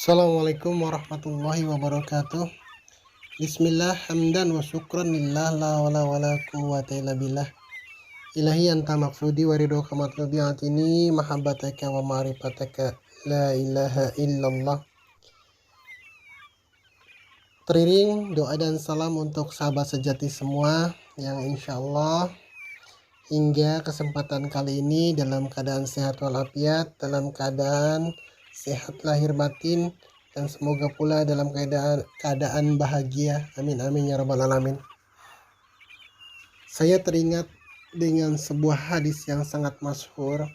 Assalamualaikum warahmatullahi wabarakatuh. Bismillah, hamdan wa syukran lillah, la wala wala quwwata illa billah. Ilahi anta maqsudi wa ridhoka matlubi atini mahabbataka wa ma'rifataka la ilaha illallah. Teriring doa dan salam untuk sahabat sejati semua yang insya Allah hingga kesempatan kali ini dalam keadaan sehat walafiat, dalam keadaan sehat lahir batin, dan semoga pula dalam keadaan bahagia. Amin amin ya rabbal alamin. Saya teringat dengan sebuah hadis yang sangat masyhur,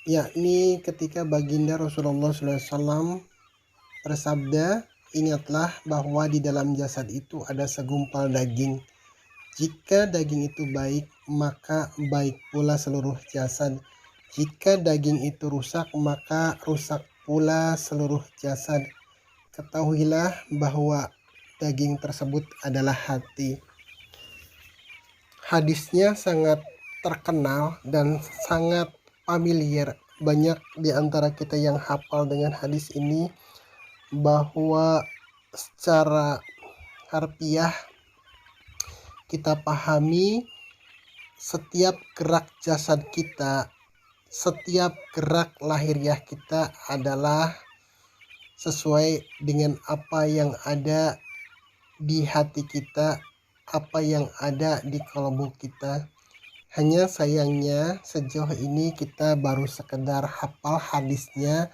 yakni ketika baginda Rasulullah SAW bersabda, ingatlah bahwa di dalam jasad itu ada segumpal daging. Jika daging itu baik, maka baik pula seluruh jasad. Jika daging itu rusak, maka rusak pula seluruh jasad. Ketahuilah bahwa daging tersebut adalah hati. Hadisnya sangat terkenal dan sangat familiar. Banyak di antara kita yang hafal dengan hadis ini, bahwa secara harfiah kita pahami setiap gerak jasad kita, setiap gerak lahiriah kita adalah sesuai dengan apa yang ada di hati kita, apa yang ada di kalbu kita. Hanya sayangnya sejauh ini kita baru sekedar hafal hadisnya,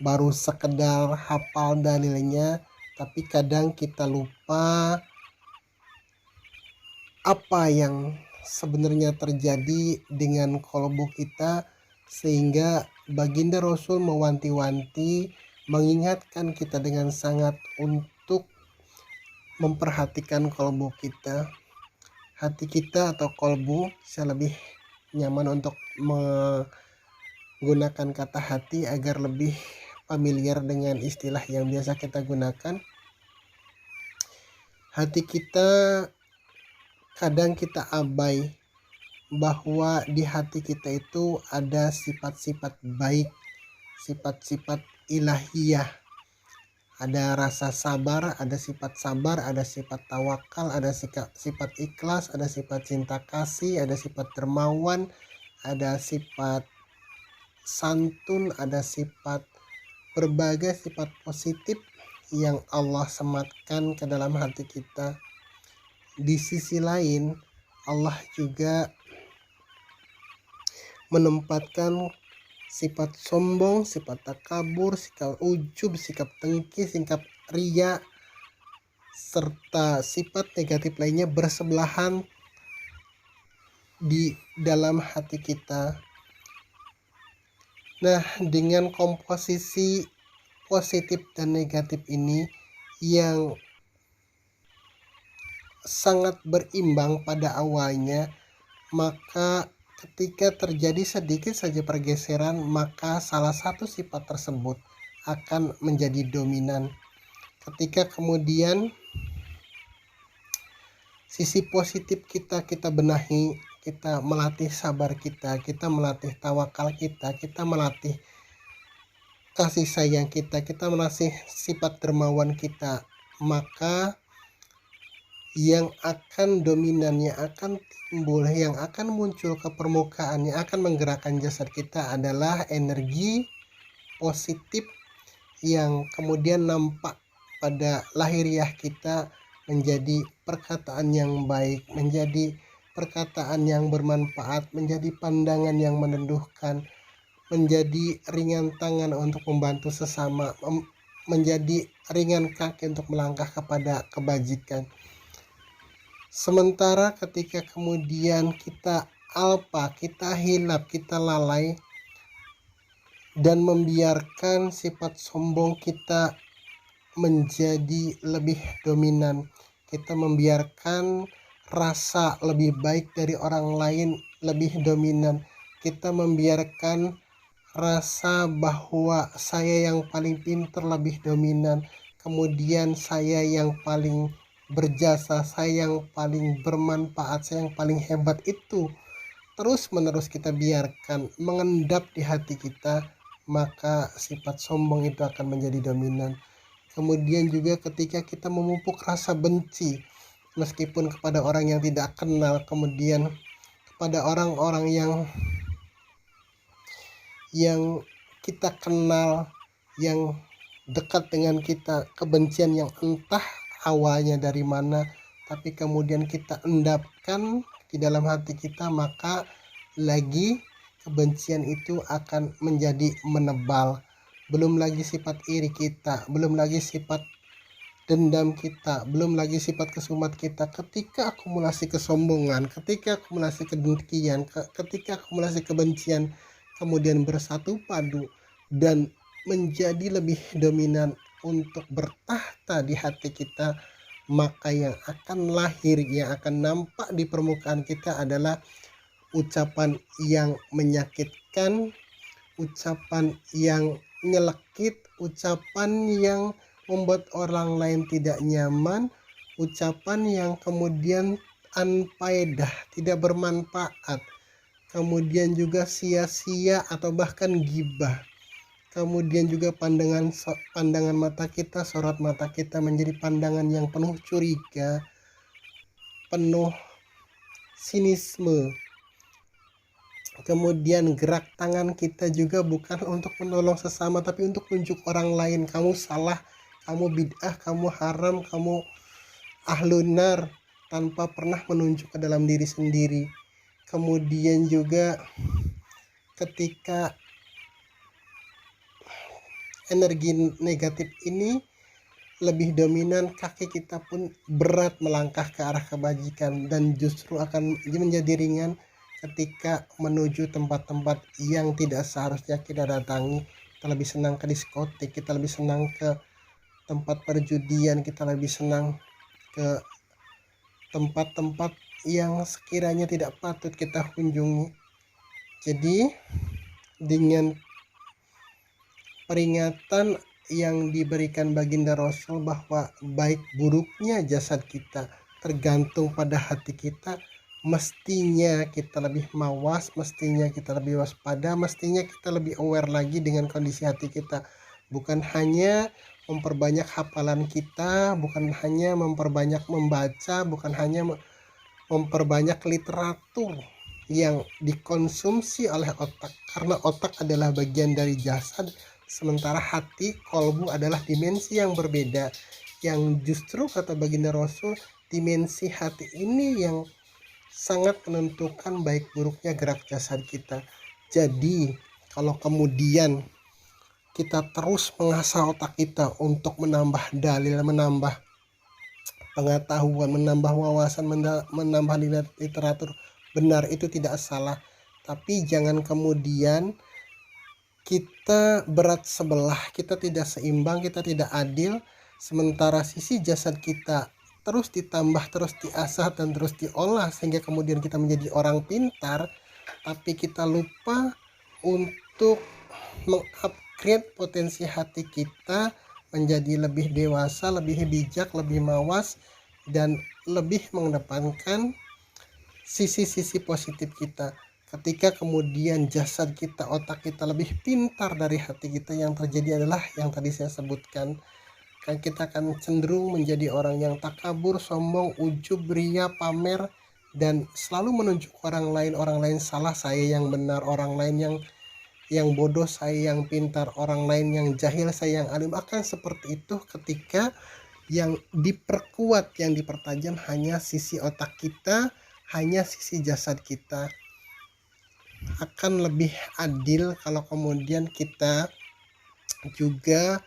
baru sekedar hafal dalilnya, tapi kadang kita lupa apa yang sebenarnya terjadi dengan kalbu kita, sehingga baginda Rasul mewanti-wanti, mengingatkan kita dengan sangat untuk memperhatikan kalbu kita, hati kita atau kalbu. Saya lebih nyaman untuk menggunakan kata hati agar lebih familiar dengan istilah yang biasa kita gunakan. Hati kita kadang kita abai bahwa di hati kita itu ada sifat-sifat baik, sifat-sifat ilahiyah. Ada rasa sabar, ada sifat sabar, ada sifat tawakal, ada sifat ikhlas, ada sifat cinta kasih, ada sifat dermawan, ada sifat santun, ada sifat berbagai sifat positif yang Allah sematkan ke dalam hati kita. Di sisi lain, Allah juga menempatkan sifat sombong, sifat takabur, sikap ujub, sikap dengki, sikap ria, serta sifat negatif lainnya bersebelahan di dalam hati kita. Nah, dengan komposisi positif dan negatif ini yang sangat berimbang pada awalnya, maka ketika terjadi sedikit saja pergeseran, maka salah satu sifat tersebut akan menjadi dominan. Ketika kemudian sisi positif kita benahi, kita melatih sabar kita melatih tawakal kita melatih kasih sayang kita melatih sifat dermawan kita, maka yang akan dominan, yang akan timbul, yang akan muncul ke permukaan, yang akan menggerakkan jasad kita adalah energi positif yang kemudian nampak pada lahiriah kita, menjadi perkataan yang baik, menjadi perkataan yang bermanfaat, menjadi pandangan yang meneduhkan, menjadi ringan tangan untuk membantu sesama, menjadi ringan kaki untuk melangkah kepada kebajikan. Sementara ketika kemudian kita alpa, kita hilap, kita lalai, dan membiarkan sifat sombong kita menjadi lebih dominan, kita membiarkan rasa lebih baik dari orang lain lebih dominan, kita membiarkan rasa bahwa saya yang paling pintar lebih dominan, kemudian saya yang paling berjasa, saya yang paling bermanfaat, saya yang paling hebat, itu terus menerus kita biarkan mengendap di hati kita, maka sifat sombong itu akan menjadi dominan. Kemudian juga ketika kita memupuk rasa benci, meskipun kepada orang yang tidak kenal, kemudian kepada orang-orang yang kita kenal, yang dekat dengan kita, kebencian yang entah awalnya dari mana, tapi kemudian kita endapkan di dalam hati kita, maka lagi kebencian itu akan menjadi menebal. Belum lagi sifat iri kita, belum lagi sifat dendam kita, belum lagi sifat kesumat kita. Ketika akumulasi kesombongan, ketika akumulasi kedengkian, ketika akumulasi kebencian kemudian bersatu padu dan menjadi lebih dominan untuk bertahta di hati kita, maka yang akan lahir, yang akan nampak di permukaan kita adalah ucapan yang menyakitkan, ucapan yang nyelekit, ucapan yang membuat orang lain tidak nyaman, ucapan yang kemudian unfaedah, tidak bermanfaat, kemudian juga sia-sia atau bahkan gibah. Kemudian juga pandangan mata kita, sorot mata kita menjadi pandangan yang penuh curiga, penuh sinisme. Kemudian gerak tangan kita juga bukan untuk menolong sesama, tapi untuk menunjuk orang lain. Kamu salah, kamu bid'ah, kamu haram, kamu ahlunar, tanpa pernah menunjuk ke dalam diri sendiri. Kemudian juga ketika energi negatif ini lebih dominan, kaki kita pun berat melangkah ke arah kebajikan dan justru akan menjadi ringan ketika menuju tempat-tempat yang tidak seharusnya kita datangi. Kita lebih senang ke diskotik, kita lebih senang ke tempat perjudian, kita lebih senang ke tempat-tempat yang sekiranya tidak patut kita kunjungi. Jadi dengan peringatan yang diberikan baginda Rasul bahwa baik buruknya jasad kita tergantung pada hati kita, mestinya kita lebih mawas, mestinya kita lebih waspada, mestinya kita lebih aware lagi dengan kondisi hati kita. Bukan hanya memperbanyak hafalan kita, bukan hanya memperbanyak membaca, bukan hanya memperbanyak literatur yang dikonsumsi oleh otak, karena otak adalah bagian dari jasad, sementara hati, kolbu adalah dimensi yang berbeda, yang justru kata baginda Rasul, dimensi hati ini yang sangat menentukan baik buruknya gerak jasad kita. Jadi kalau kemudian kita terus mengasah otak kita untuk menambah dalil, menambah pengetahuan, menambah wawasan, menambah literatur, benar, itu tidak salah. Tapi jangan kemudian kita berat sebelah, kita tidak seimbang, kita tidak adil, sementara sisi jasad kita terus ditambah, terus diasah, dan terus diolah sehingga kemudian kita menjadi orang pintar, tapi kita lupa untuk mengupgrade potensi hati kita menjadi lebih dewasa, lebih bijak, lebih mawas, dan lebih mengedepankan sisi-sisi positif kita. Ketika kemudian jasad kita, otak kita lebih pintar dari hati kita, yang terjadi adalah yang tadi saya sebutkan, kan kita akan cenderung menjadi orang yang takabur, sombong, ujub, ria, pamer, dan selalu menunjuk orang lain salah, saya yang benar, orang lain yang bodoh, saya yang pintar, orang lain yang jahil, saya yang alim. Akan seperti itu ketika yang diperkuat, yang dipertajam hanya sisi otak kita, hanya sisi jasad kita. Akan lebih adil kalau kemudian kita juga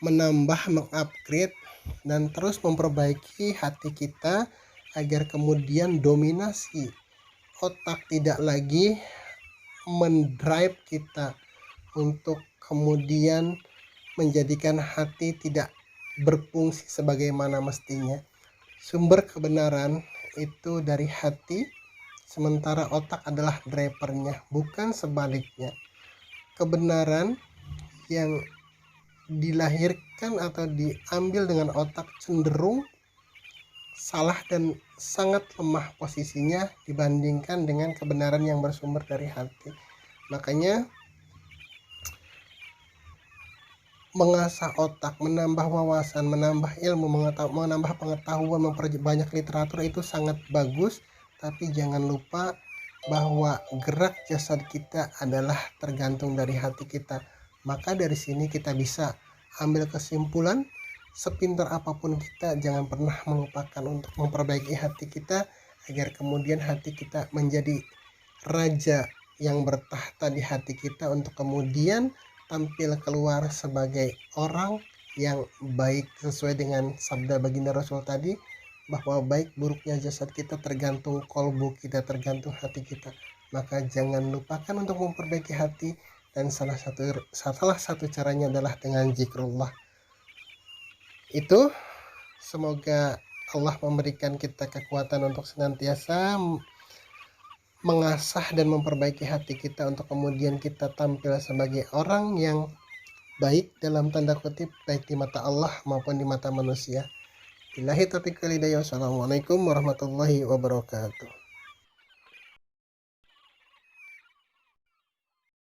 menambah, mengupgrade, dan terus memperbaiki hati kita agar kemudian dominasi otak tidak lagi mendrive kita untuk kemudian menjadikan hati tidak berfungsi sebagaimana mestinya. Sumber kebenaran itu dari hati, sementara otak adalah drivernya, bukan sebaliknya. Kebenaran yang dilahirkan atau diambil dengan otak cenderung salah dan sangat lemah posisinya dibandingkan dengan kebenaran yang bersumber dari hati. Makanya mengasah otak, menambah wawasan, menambah ilmu, menambah pengetahuan, memperbanyak literatur itu sangat bagus, tapi jangan lupa bahwa gerak jasad kita adalah tergantung dari hati kita. Maka dari sini kita bisa ambil kesimpulan, sepintar apapun kita, jangan pernah melupakan untuk memperbaiki hati kita, agar kemudian hati kita menjadi raja yang bertahta di hati kita, untuk kemudian tampil keluar sebagai orang yang baik sesuai dengan sabda baginda Rasul tadi, bahwa baik buruknya jasad kita tergantung kolbu kita, tergantung hati kita. Maka jangan lupakan untuk memperbaiki hati, dan salah satu caranya adalah dengan zikrullah. Itu semoga Allah memberikan kita kekuatan untuk senantiasa mengasah dan memperbaiki hati kita, untuk kemudian kita tampil sebagai orang yang baik dalam tanda kutip, baik di mata Allah maupun di mata manusia. Billahi taufiq wal hidayah. Wassalamualaikum warahmatullahi wabarakatuh.